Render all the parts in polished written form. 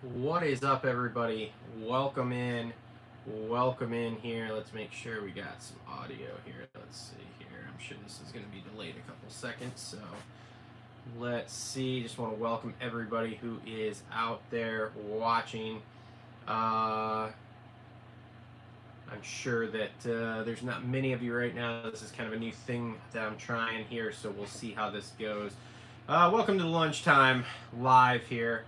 What is up, everybody? Welcome in. Welcome in here. Let's make sure we got some audio here. Let's see here. I'm sure this is going to be delayed a couple seconds, so let's see. Just want to welcome everybody who is out there watching. I'm sure that there's not many of you right now. This is kind of a new thing that I'm trying here, so we'll see how this goes. Welcome to the lunchtime live here.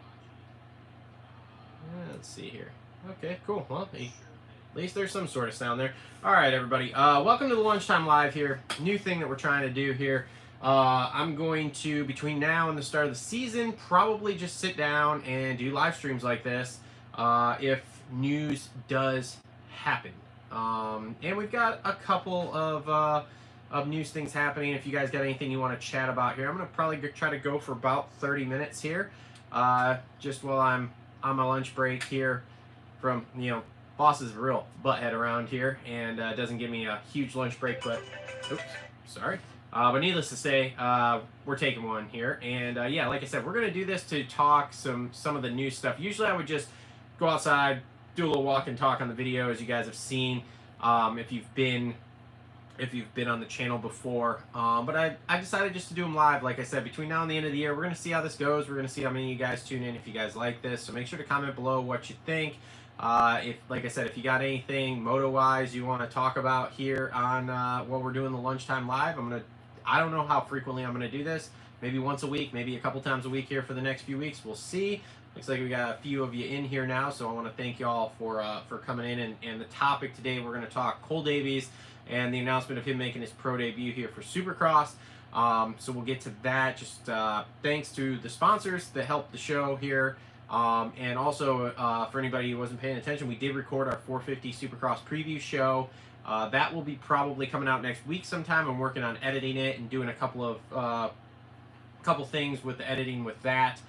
Let's see here. Okay, cool. Well, at least there's some sort of sound there. All right, everybody. Welcome to the lunchtime live here. New thing that we're trying to do here. I'm going to, between now and the start of the season, probably just sit down and do live streams like this if news does happen. And we've got a couple of news things happening. If you guys got anything you want to chat about here, I'm going to probably try to go for about 30 minutes here, just while I'm on my lunch break here from, boss is a real butthead around here and doesn't give me a huge lunch break, but, oops, sorry. But needless to say, we're taking one here. And yeah, like I said, we're going to do this to talk some of the new stuff. Usually I would just go outside, do a little walk and talk on the video, as you guys have seen, if you've been on the channel before. But I decided just to do them live. Like I said, between now and the end of the year, we're going to see how this goes. We're going to see how many of you guys tune in, if you guys like this. So make sure to comment below what you think. If, like I said, if you got anything moto-wise you want to talk about here on while we're doing the lunchtime live, I don't know how frequently I'm going to do this. Maybe once a week, maybe a couple times a week here for the next few weeks. We'll see. Looks like we got a few of you in here now, so I want to thank you all for coming in. And the topic today, we're going to talk Cole Davies and the announcement of him making his pro debut here for Supercross. So we'll get to that. Just thanks to the sponsors that helped the show here. And also, for anybody who wasn't paying attention, we did record our 450 Supercross preview show. That will be probably coming out next week sometime. I'm working on editing it and doing a couple things with the editing with that.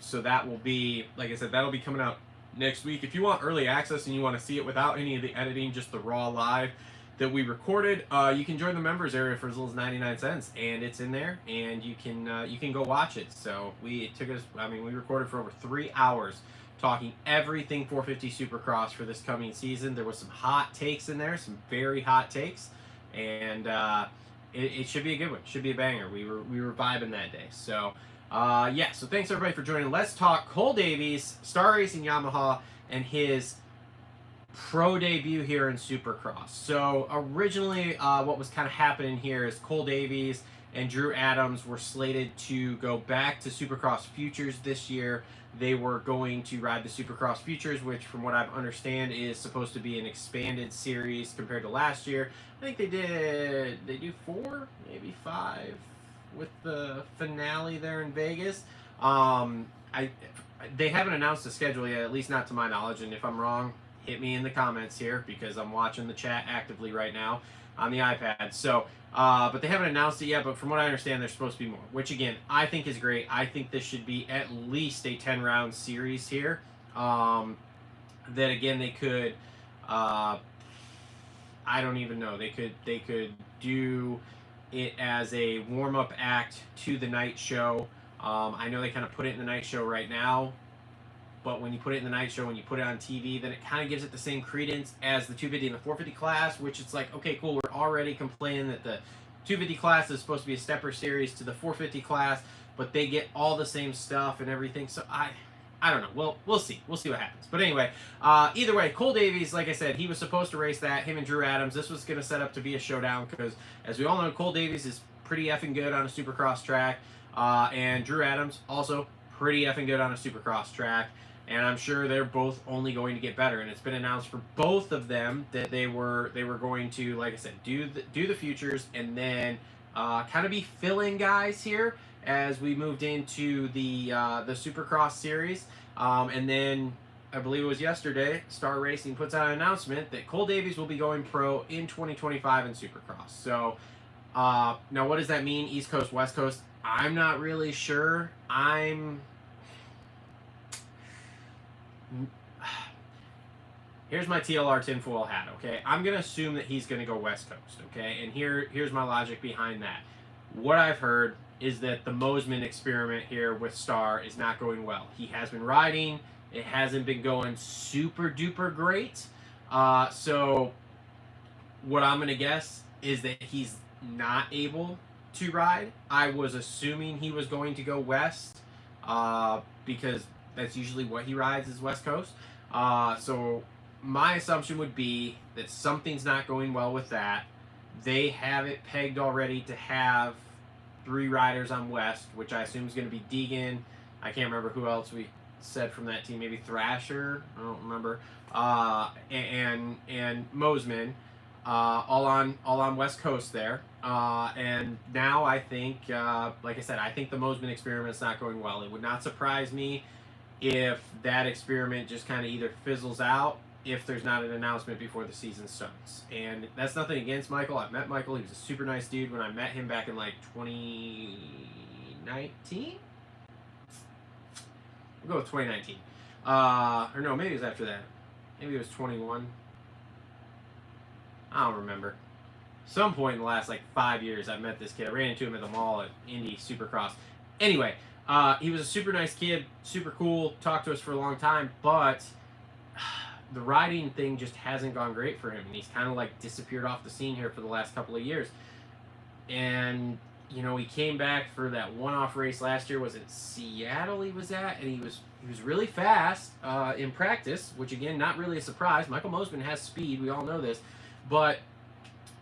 So that will be, like I said, that'll be coming out next week. If you want early access and you want to see it without any of the editing, just the raw live that we recorded, you can join the members area for as little as 99 cents, and it's in there, and you can go watch it. So we recorded for over 3 hours talking everything 450 Supercross for this coming season. There was some hot takes in there, some very hot takes, and it should be a good one. Should be a banger. We were vibing that day. So yeah, so thanks everybody for joining. Let's talk Cole Davies, Star Racing Yamaha, and his pro debut here in Supercross. So originally what was kind of happening here is Cole Davies and Drew Adams were slated to go back to Supercross Futures this year. They were going to ride the Supercross Futures, which from what I understand is supposed to be an expanded series compared to last year. I think they do 4, maybe 5 with the finale there in Vegas. They haven't announced the schedule yet, at least not to my knowledge, and if I'm wrong, hit me in the comments here because I'm watching the chat actively right now on the iPad. So, but they haven't announced it yet, but from what I understand, there's supposed to be more, which again, I think is great. I think this should be at least a 10-round series here. That again, they could, I don't even know, they could do it as a warm-up act to the night show. I know they kind of put it in the night show right now, but when you put it in the night show, when you put it on TV, then it kind of gives it the same credence as the 250 and the 450 class, which it's like, okay, cool, we're already complaining that the 250 class is supposed to be a stepper series to the 450 class, but they get all the same stuff and everything. So I don't know. Well, we'll see. We'll see what happens. But anyway, either way, Cole Davies, like I said, he was supposed to race that, him and Drew Adams. This was going to set up to be a showdown because, as we all know, Cole Davies is pretty effing good on a Supercross track, and Drew Adams also pretty effing good on a Supercross track. And I'm sure they're both only going to get better. And it's been announced for both of them that they were going to, like I said, do the futures and then kind of be fill-in guys here as we moved into the Supercross series. And then I believe it was yesterday, Star Racing puts out an announcement that Cole Davies will be going pro in 2025 in Supercross. So now what does that mean? East Coast, West Coast? I'm not really sure. Here's my TLR tinfoil hat, okay? I'm going to assume that he's going to go West Coast, okay? And here's my logic behind that. What I've heard is that the Mosiman experiment here with Star is not going well. He has been riding It hasn't been going super duper great. So what I'm going to guess is that he's not able to ride. I was assuming he was going to go west because that's usually what he rides is West Coast. So my assumption would be that something's not going well with that. They have it pegged already to have 3 riders on West, which I assume is going to be Deegan. I can't remember who else we said from that team. Maybe Thrasher. I don't remember. And Mosiman. All on West Coast there. And now I think, like I said, I think the Mosiman experiment's not going well. It would not surprise me if that experiment just kind of either fizzles out if there's not an announcement before the season starts. And that's nothing against Michael. I've met Michael. He was a super nice dude when I met him back in like 2019. We'll go with 2019. Or no, maybe it was after that. Maybe it was 21. I don't remember. Some point in the last like 5 years, I met this kid. I ran into him at the mall at Indy Supercross. Anyway, he was a super nice kid, super cool, talked to us for a long time, but the riding thing just hasn't gone great for him. And he's kind of like disappeared off the scene here for the last couple of years. And, you know, he came back for that one-off race last year. Was it Seattle he was at? And he was really fast in practice, which, again, not really a surprise. Michael Mosiman has speed. We all know this. But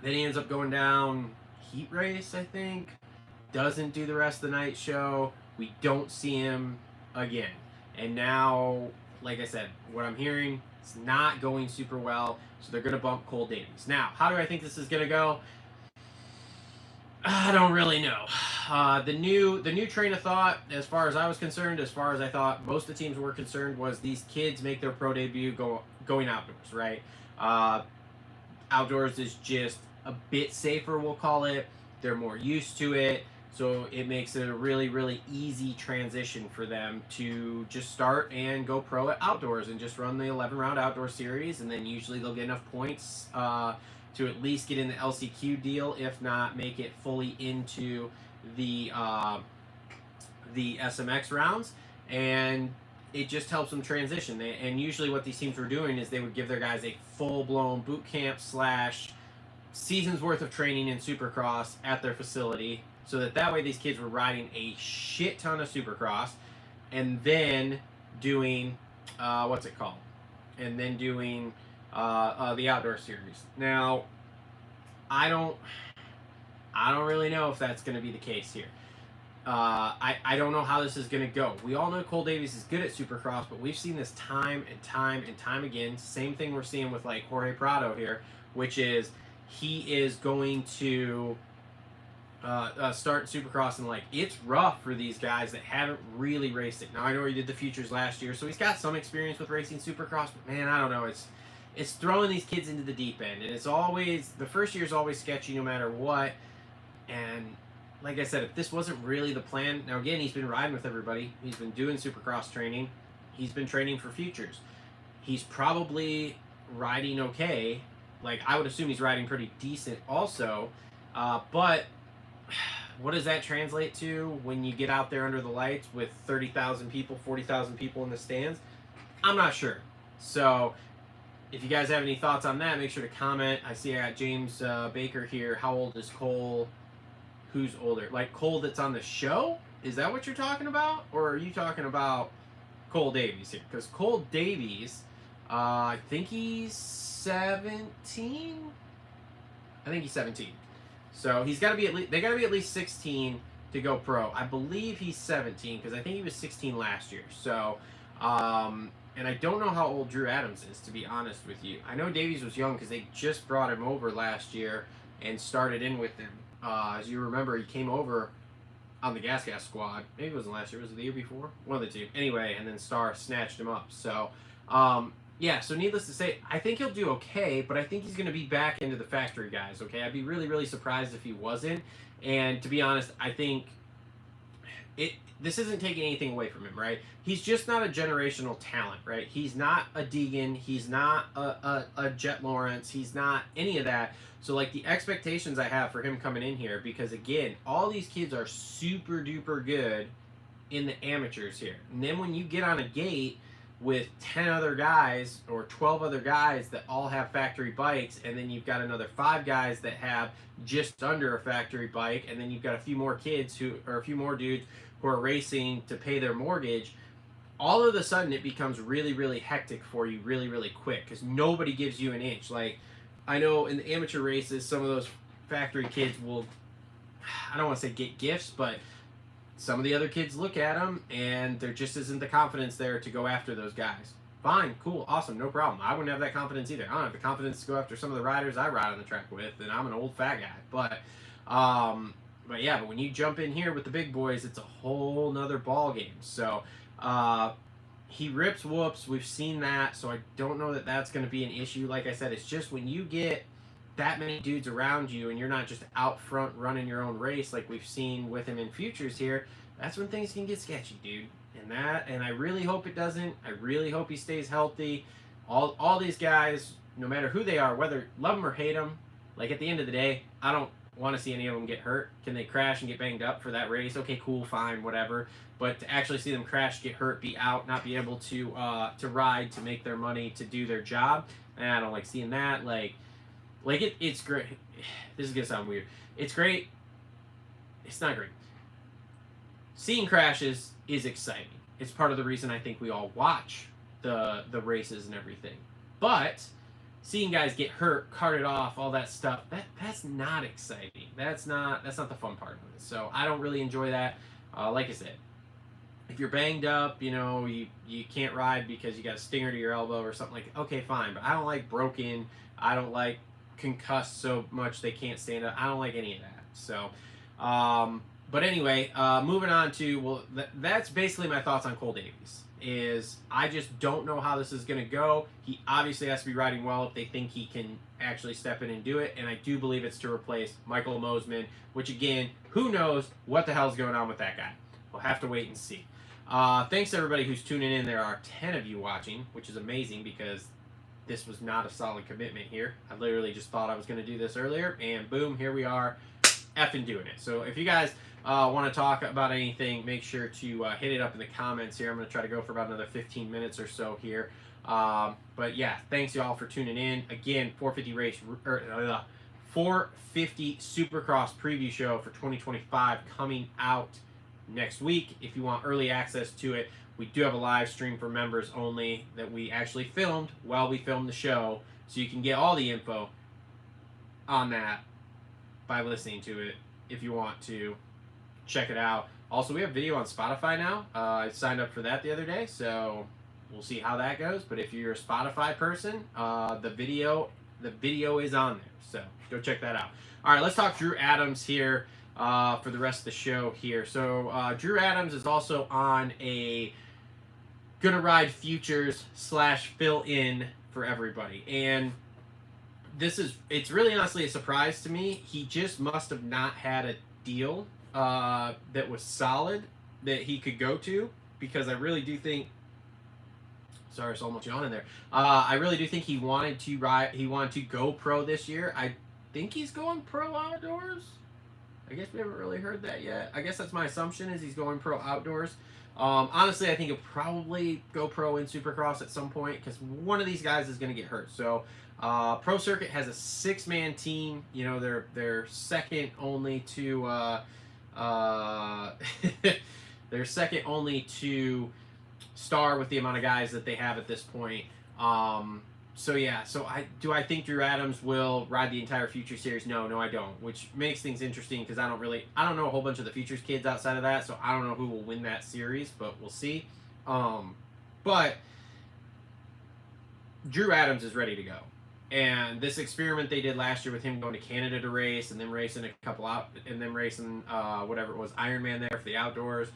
then he ends up going down heat race, I think. Doesn't do the rest of the night show. We don't see him again. And now, like I said, what I'm hearing, it's not going super well. So they're going to bump Cole Davies. Now, how do I think this is going to go? I don't really know. The new train of thought, as far as I was concerned, as far as I thought most of the teams were concerned, was these kids make their pro debut going outdoors, right? Outdoors is just a bit safer, we'll call it. They're more used to it, so it makes it a really, really easy transition for them to just start and go pro at outdoors and just run the 11-round outdoor series, and then usually they'll get enough points to at least get in the LCQ deal, if not make it fully into the SMX rounds, and it just helps them transition. And usually what these teams were doing is they would give their guys a full-blown boot camp / season's worth of training in Supercross at their facility, so that way these kids were riding a shit ton of Supercross and then doing, what's it called? And then doing the outdoor series. Now, I don't really know if that's going to be the case here. I don't know how this is going to go. We all know Cole Davies is good at Supercross, but we've seen this time and time and time again. Same thing we're seeing with like Jorge Prado here, which is he is going to start Supercross, and like it's rough for these guys that haven't really raced it. Now I know he did the Futures last year, so he's got some experience with racing Supercross, but man, I don't know. It's throwing these kids into the deep end, and it's always, the first year is always sketchy no matter what. And like I said, if this wasn't really the plan, now again, he's been riding with everybody. He's been doing Supercross training. He's been training for Futures. He's probably riding okay. Like, I would assume he's riding pretty decent also. But what does that translate to when you get out there under the lights with 30,000 people, 40,000 people in the stands? I'm not sure. So if you guys have any thoughts on that, make sure to comment. I see I got James Baker here. How old is Cole? Who's older? Like Cole that's on the show? Is that what you're talking about? Or are you talking about Cole Davies here? Because Cole Davies, I think he's 17. I think he's 17. So he's got to be at least, they got to be at least 16 to go pro. I believe he's 17 because I think he was 16 last year. So, and I don't know how old Drew Adams is, to be honest with you. I know Davies was young because they just brought him over last year and started in with him. As you remember, he came over on the Gas squad. Maybe it wasn't last year. Was it the year before? One of the two. Anyway, and then Star snatched him up. So, yeah, so needless to say, I think he'll do okay, but I think he's going to be back into the factory guys, okay? I'd be really, really surprised if he wasn't. And to be honest, I think this isn't taking anything away from him, right? He's just not a generational talent, right? He's not a Deegan. He's not a Jet Lawrence. He's not any of that. So, like, the expectations I have for him coming in here, because, again, all these kids are super duper good in the amateurs here. And then when you get on a gate, with 10 other guys or 12 other guys that all have factory bikes, and then you've got another 5 guys that have just under a factory bike, and then you've got a few more kids or a few more dudes who are racing to pay their mortgage. All of a sudden it becomes really, really hectic for you really, really quick, because nobody gives you an inch. Like, I know in the amateur races, some of those factory kids will, I don't want to say get gifts, but some of the other kids look at them and there just isn't the confidence there to go after those guys. Fine, cool, awesome, no problem. I wouldn't have that confidence either. I don't have the confidence to go after some of the riders I ride on the track with, and I'm an old fat guy. But yeah, but when you jump in here with the big boys, it's a whole nother ball game. So he rips whoops. We've seen that, so I don't know that that's going to be an issue. Like I said, it's just when you get that many dudes around you and you're not just out front running your own race like we've seen with him in futures here, that's when things can get sketchy, dude. And I really hope it doesn't. I really hope he stays healthy. All these guys, no matter who they are, whether love them or hate them, like at the end of the day, I don't want to see any of them get hurt. Can they crash and get banged up for that race? Okay, cool, fine, whatever. But to actually see them crash, get hurt, be out, not be able to ride, to make their money, to do their job, I don't like seeing that. It's great. This is gonna sound weird. It's great. It's not great. Seeing crashes is exciting. It's part of the reason I think we all watch the races and everything. But seeing guys get hurt, carted off, all that stuff, that's not exciting. That's not the fun part of it. So I don't really enjoy that. Like I said, if you're banged up, you can't ride because you got a stinger to your elbow or something like that, okay, fine. But I don't like broken. I don't like concussed so much they can't stand up. I don't like any of that. So, but anyway, moving on to, that's basically my thoughts on Cole Davies. Is I just don't know how this is going to go. He obviously has to be riding well if they think he can actually step in and do it, and I do believe it's to replace Michael Mosiman, which again, who knows what the hell's going on with that guy. We'll have to wait and see. Thanks to everybody who's tuning in. There are 10 of you watching, which is amazing because this was not a solid commitment here. I literally just thought I was going to do this earlier, and boom, here we are effing doing it. So if you guys want to talk about anything, make sure to hit it up in the comments here. I'm going to try to go for about another 15 minutes or so here. But yeah, thanks y'all for tuning in. Again, 450 Supercross preview show for 2025 coming out next week. If you want early access to it, we do have a live stream for members only that we actually filmed while we filmed the show, so you can get all the info on that by listening to it if you want to check it out. Also, we have video on Spotify now. I signed up for that the other day, so we'll see how that goes. But if you're a Spotify person, the video is on there, so go check that out. All right, let's talk Drew Adams here for the rest of the show here. So Drew Adams is also on a Gonna Ride Futures / fill in for everybody, and it's really honestly a surprise to me. He just must have not had a deal that was solid that he could go to, because I really do think, sorry, it's almost yawning there. I really do think he wanted to go pro this year. I think he's going pro outdoors. I guess we haven't really heard that yet. I guess that's my assumption, is he's going pro outdoors. Honestly, I think he'll probably go pro in Supercross at some point, because one of these guys is going to get hurt. So Pro Circuit has a 6-man team. They're second only to they're second only to Star with the amount of guys that they have at this point. So yeah, I think Drew Adams will ride the entire Future Series? No, I don't. Which makes things interesting, because I don't know a whole bunch of the Futures kids outside of that, so I don't know who will win that series, but we'll see. But Drew Adams is ready to go. And this experiment they did last year with him going to Canada to race, and then racing a couple out, and then racing whatever it was, Ironman there for the outdoors,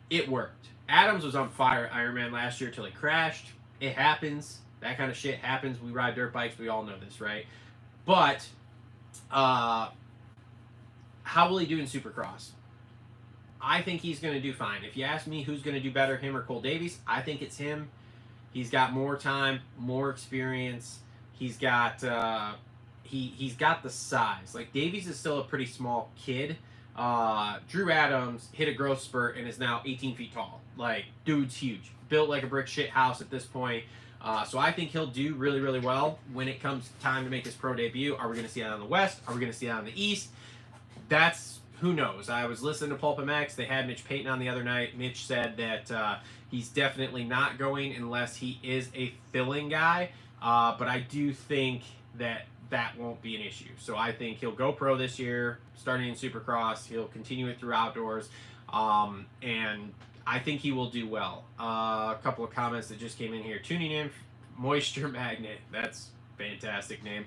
it worked. Adams was on fire at Ironman last year till he crashed. It happens. That kind of shit happens. We ride dirt bikes. We all know this, right? But how will he do in Supercross? I think he's going to do fine. If you ask me who's going to do better, him or Cole Davies, I think it's him. He's got more time, more experience. He's got he's got the size. Like, Davies is still a pretty small kid. Drew Adams hit a growth spurt and is now 18 feet tall. Like, dude's huge. built like a brick shit house at this point. So I think he'll do really, really well when it comes time to make his pro debut. Are we going to see that on the West? Are we going to see that on the East? That's, who knows. I was listening to Pulp MX. They had Mitch Payton on the other night. Mitch said that he's definitely not going unless he is a filling guy. But I do think that that won't be an issue. So I think he'll go pro this year, starting in Supercross. He'll continue it through outdoors. And I think he will do well. A couple of comments that just came in here. Tuning in, Moisture Magnet. That's a fantastic name.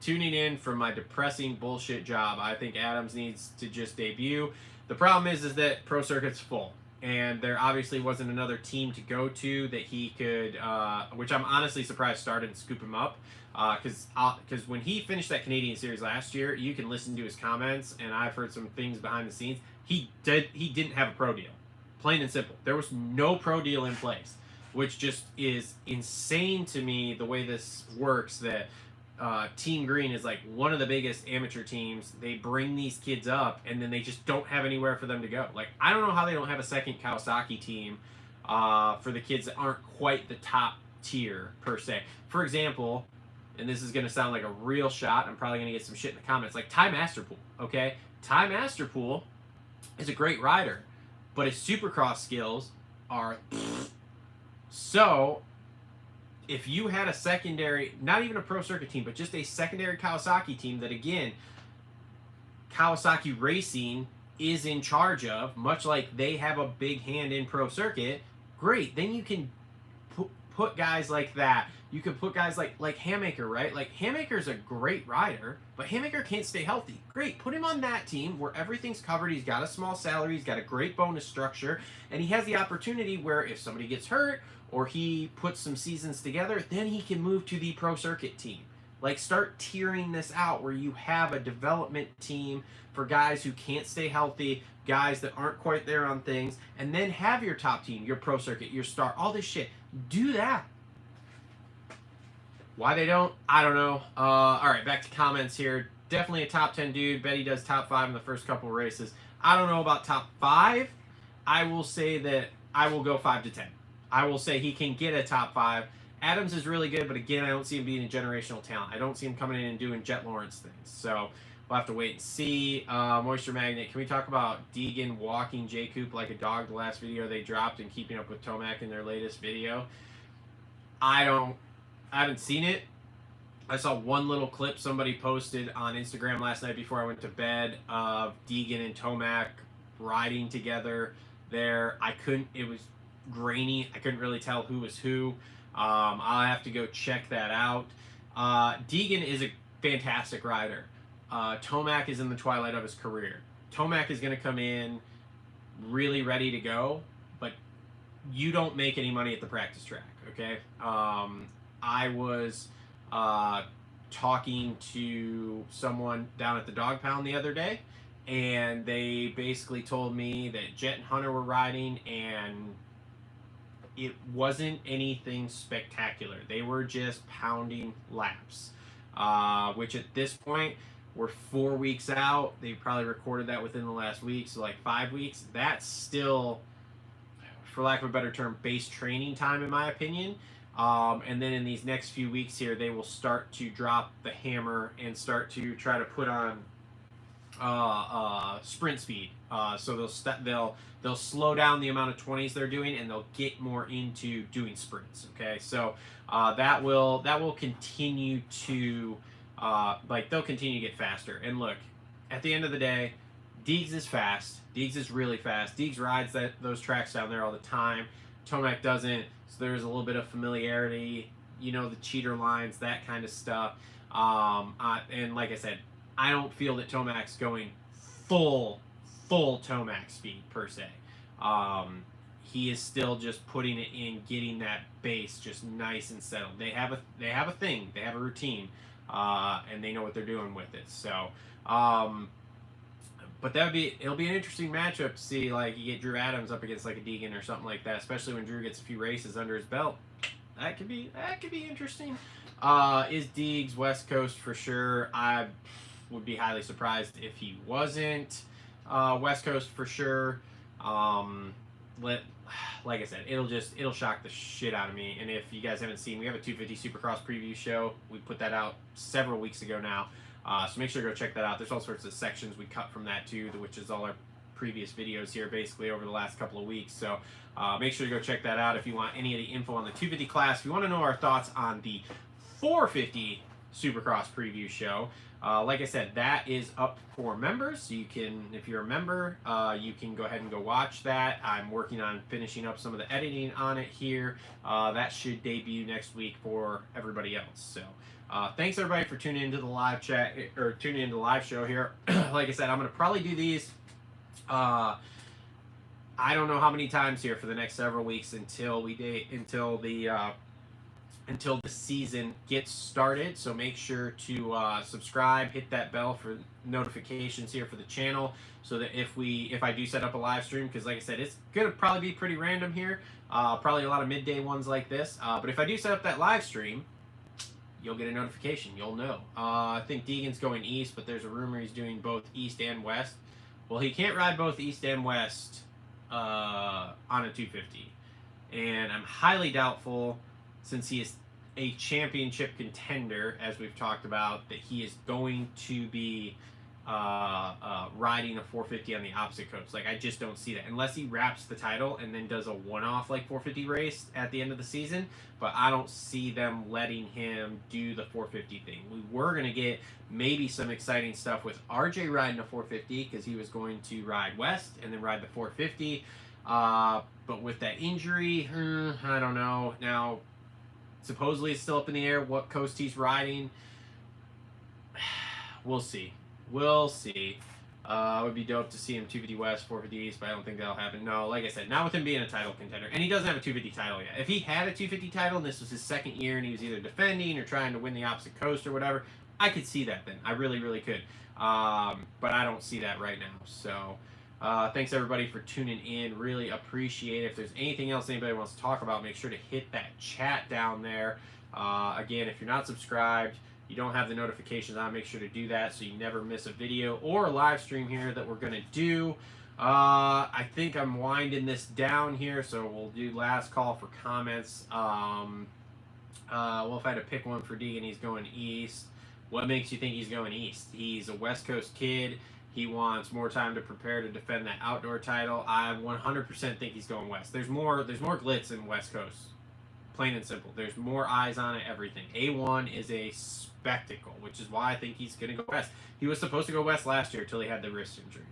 Tuning in from my depressing bullshit job. I think Adams needs to just debut. The problem is that Pro Circuit's full. And there obviously wasn't another team to go to that he could, which I'm honestly surprised started and scoop him up. Because when he finished that Canadian Series last year, you can listen to his comments, and I've heard some things behind the scenes. He didn't have a pro deal. Plain and simple. There was no pro deal in place, which just is insane to me the way this works, that Team Green is like one of the biggest amateur teams. They bring these kids up, and then they just don't have anywhere for them to go. Like, I don't know how they don't have a second Kawasaki team for the kids that aren't quite the top tier, per se. For example, and this is going to sound like a real shot, I'm probably going to get some shit in the comments, like Ty Masterpool, okay? Ty Masterpool is a great rider, but his Supercross skills are so if you had a secondary, not even a Pro Circuit team, but just a secondary Kawasaki team that, again, Kawasaki Racing is in charge of, much like they have a big hand in Pro Circuit, great. Then you can put guys like that. You can put guys like Hammaker, right? Like, Hammaker's a great rider, but Hammaker can't stay healthy. Great, put him on that team where everything's covered. He's got a small salary. He's got a great bonus structure, and he has the opportunity where if somebody gets hurt or he puts some seasons together, then he can move to the Pro Circuit team. Like, start tiering this out where you have a development team for guys who can't stay healthy, guys that aren't quite there on things, and then have your top team, your Pro Circuit, your star, all this shit. Do that. Why they don't, I don't know. All right, back to comments here. Definitely a top 10 dude. Bet he does top 5 in the first couple of races. I don't know about top 5. I will say that I will go 5 to 10. I will say he can get a top 5. Adams is really good, but again, I don't see him being a generational talent. I don't see him coming in and doing Jet Lawrence things. So we'll have to wait and see. Moisture Magnet, can we talk about Deegan walking J Coop like a dog? The last video they dropped and keeping up with Tomac in their latest video. I haven't seen it. I saw one little clip somebody posted on Instagram last night before I went to bed of Deegan and Tomac riding together there. It was grainy. I couldn't really tell who was who. I'll have to go check that out. Deegan is a fantastic rider. Tomac is in the twilight of his career. Tomac is going to come in really ready to go, but you don't make any money at the practice track, okay? I was talking to someone down at the dog pound the other day, and they basically told me that Jet and Hunter were riding, and it wasn't anything spectacular. They were just pounding laps, which at this point, we're 4 weeks out. They probably recorded that within the last week, so like 5 weeks. That's still, for lack of a better term, base training time, in my opinion. And then in these next few weeks here, they will start to drop the hammer and start to try to put on sprint speed. So they'll slow down the amount of 20s they're doing, and they'll get more into doing sprints. Okay, so that will continue to they'll continue to get faster. And look, at the end of the day, Deegs is fast. Deegs is really fast. Deegs rides those tracks down there all the time. Tomac doesn't, so there's a little bit of familiarity, you know, the cheater lines, that kind of stuff. And like I said, I don't feel that Tomac's going full Tomac speed per se. He is still just putting it in, getting that base just nice and settled. They have a thing, they have a routine, and they know what they're doing with it. So, but it'll be an interesting matchup to see, like, you get Drew Adams up against like a Deegan or something like that, especially when Drew gets a few races under his belt. That could be interesting. Is Deegs West Coast for sure? I would be highly surprised if he wasn't West Coast for sure. like I said, it'll shock the shit out of me. And if you guys haven't seen, we have a 250 Supercross preview show. We put that out several weeks ago now. So make sure to go check that out. There's all sorts of sections we cut from that too, which is all our previous videos here basically over the last couple of weeks. So make sure to go check that out if you want any of the info on the 250 class. If you want to know our thoughts on the 450 Supercross preview show, like I said, that is up for members. So you can, if you're a member, you can go ahead and go watch that. I'm working on finishing up some of the editing on it here. That should debut next week for everybody else. So thanks everybody for tuning into the live chat, or tuning into the live show here. Like I said, I'm going to probably do these I don't know how many times here for the next several weeks until the season gets started. So make sure to subscribe, hit that bell for notifications here for the channel, so that if I do set up a live stream, because like I said, it's gonna probably be pretty random here, probably a lot of midday ones like this, but if I do set up that live stream, you'll get a notification, you'll know. I think Deegan's going east, but there's a rumor he's doing both east and west. Well, he can't ride both east and west on a 250, and I'm highly doubtful, since he is a championship contender, as we've talked about, that he is going to be riding a 450 on the opposite coast. Like, I just don't see that, unless he wraps the title and then does a one-off like 450 race at the end of the season. But I don't see them letting him do the 450 thing. We were going to get maybe some exciting stuff with RJ riding a 450, because he was going to ride west and then ride the 450. But with that injury, I don't know. Now, supposedly it's still up in the air what coast he's riding. We'll see. We'll see. It would be dope to see him 250 West, 450 East, but I don't think that'll happen. No, like I said, not with him being a title contender. And he doesn't have a 250 title yet. If he had a 250 title and this was his second year and he was either defending or trying to win the opposite coast or whatever, I could see that then. I really, really could. But I don't see that right now. So thanks everybody for tuning in. Really appreciate it. If there's anything else anybody wants to talk about, make sure to hit that chat down there. Again, if you're not subscribed, you don't have the notifications on, make sure to do that so you never miss a video or a live stream here that we're going to do. I think I'm winding this down here, so we'll do last call for comments. Well, if I had to pick one for Deegan, he's going east. What makes you think he's going east? He's a West Coast kid. He wants more time to prepare to defend that outdoor title. I 100% think he's going west. There's more glitz in West Coast. Plain and simple. There's more eyes on it, everything. A1 is a spectacle, which is why I think he's going to go west. He was supposed to go west last year until he had the wrist injury.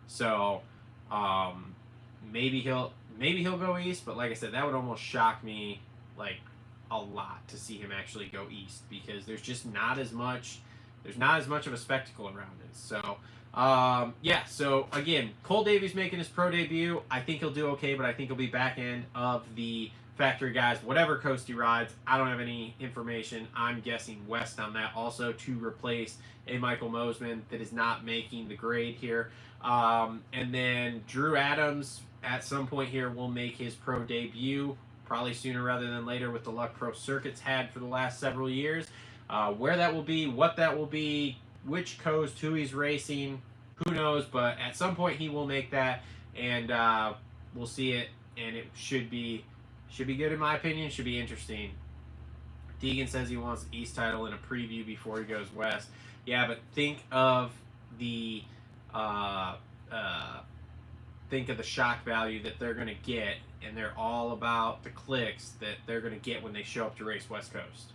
So maybe he'll go east, but like I said, that would almost shock me like a lot to see him actually go east, because there's just not as much of a spectacle around it. So yeah, so again, Cole Davies making his pro debut. I think he'll do okay, but I think he'll be back end of the factory guys, whatever coast he rides. I don't have any information. I'm guessing west on that, also to replace a Michael Mosiman that is not making the grade here. And then Drew Adams at some point here will make his pro debut, probably sooner rather than later, with the luck Pro Circuit's had for the last several years. Where that will be, what that will be, which coast, who he's racing, who knows, but at some point he will make that, and we'll see it, and it should be good in my opinion. Should be interesting. Deegan says he wants the East title in a preview before he goes west. Yeah, but think of the shock value that they're going to get, and they're all about the clicks that they're going to get when they show up to race West Coast.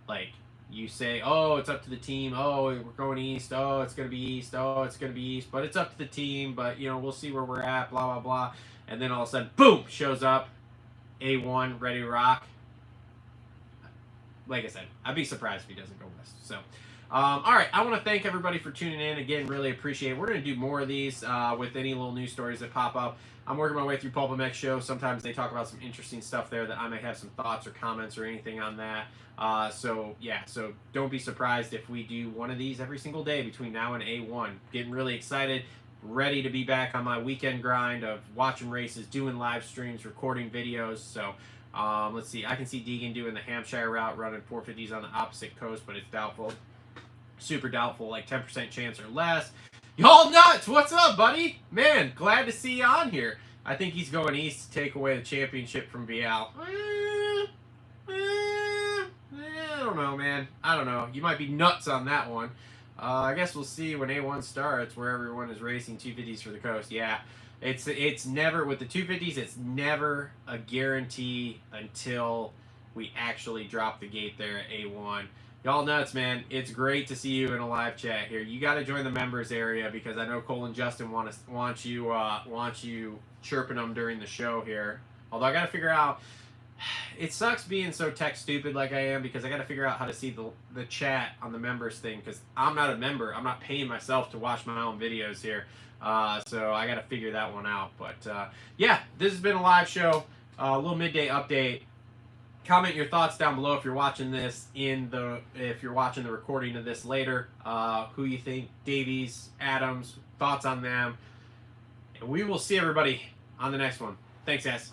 Like, you say, oh, it's up to the team. Oh, we're going east. Oh, it's going to be east. Oh, it's going to be east. But it's up to the team. But, you know, we'll see where we're at, blah, blah, blah. And then all of a sudden, boom, shows up. A1, ready to rock. Like I said, I'd be surprised if he doesn't go west. So, all right, I want to thank everybody for tuning in. Again, really appreciate it. We're going to do more of these with any little news stories that pop up. I'm working my way through Pulp MX show. Sometimes they talk about some interesting stuff there that I may have some thoughts or comments or anything on that. So, yeah, so don't be surprised if we do one of these every single day between now and A1. Getting really excited. Ready to be back on my weekend grind of watching races, doing live streams, recording videos. So let's see. I can see Deegan doing the Hampshire route, running 450s on the opposite coast, but it's doubtful. Super doubtful, like 10% chance or less. Y'all nuts! What's up, buddy? Man, glad to see you on here. I think he's going east to take away the championship from Vial. I don't know, man. I don't know. You might be nuts on that one. I guess we'll see when A1 starts, where everyone is racing 250s for the coast. Yeah, it's never, with the 250s, it's never a guarantee until we actually drop the gate there at A1. Y'all nuts, man. It's great to see you in a live chat here. You got to join the members area, because I know Cole and Justin want you chirping them during the show here. Although I got to figure out, it sucks being so tech stupid like I am, because I got to figure out how to see the chat on the members thing, because I'm not a member. I'm not paying myself to watch my own videos here. So I got to figure that one out. But yeah, this has been a live show, a little midday update. Comment your thoughts down below if you're watching this if you're watching the recording of this later. Who you think, Davies, Adams, thoughts on them. And we will see everybody on the next one. Thanks, guys.